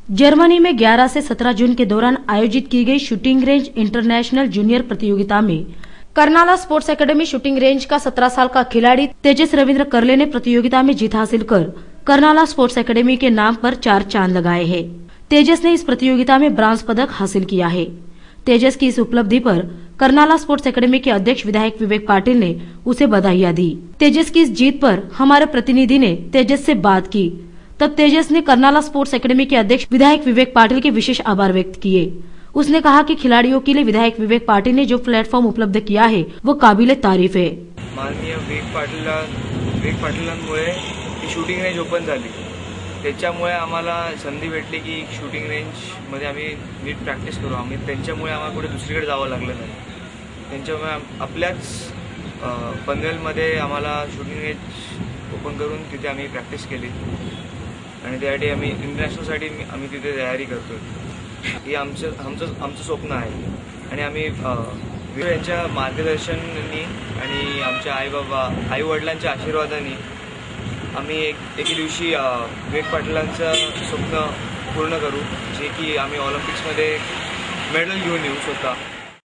Germany में 11 से 17 जून के दौरान आयोजित की गई शूटिंग रेंज इंटरनेशनल जूनियर प्रतियोगिता में Karnala sports academy shooting range का 17 साल का खिलाड़ी तेजस रविंद्र करले ने प्रतियोगिता में जीत हासिल कर कर्नाला स्पोर्ट्स एकेडमी के नाम पर 4 चांद लगाए हैं। तेजस ने इस प्रतियोगिता में ब्रांज पदक हासिल किया है। तेजस की इस उपलब्धि पर कर्नाला स्पोर्ट्स एकेडमी के अध्यक्ष विधायक विवेक पाटिल ने उसे बधाइयां दी। तेजस की इस जीत पर हमारे प्रतिनिधि ने तेजस से बात की, तब तेजस ने कर्नाला स्पोर्ट्स एकेडमी के अध्यक्ष विधायक विवेक पाटिल के विशेष आभार व्यक्त किए। उसने कहा कि खिलाड़ियों के लिए विधायक विवेक पाटिल ने जो प्लेटफॉर्म उपलब्ध किया है वो काबिले तारीफ है। माननीय विवेक पाटिलांमुळे ही शूटिंग रेंज ओपन झाली, त्याच्यामुळे आम्हाला संधी भेटली की शूटिंग रेंज मध्ये आम्ही नीट प्रॅक्टिस करू। आम्ही त्यांच्यामुळे आम्हाला कुठे दुसरीकडे जावं लागलं नाही। त्यांच्यामुळे आपल्याच पनवेलमध्ये आम्हाला शूटिंग रेंज ओपन करून तिथे आम्ही प्रॅक्टिस केली आणि त्यासाठी आम्ही इंटरनॅशनलसाठी आम्ही तिथे तयारी करतोय। हे आमचं स्वप्न आहे आणि आम्ही यांच्या मार्गदर्शनाने आणि आमच्या आई वडिलांच्या आशीर्वादाने आम्ही एके दिवशी विवेक पाटिलांचं स्वप्न पूर्ण करू, जे की आम्ही ऑलिम्पिक्समध्ये मेडल घेऊन येऊ स्वतः।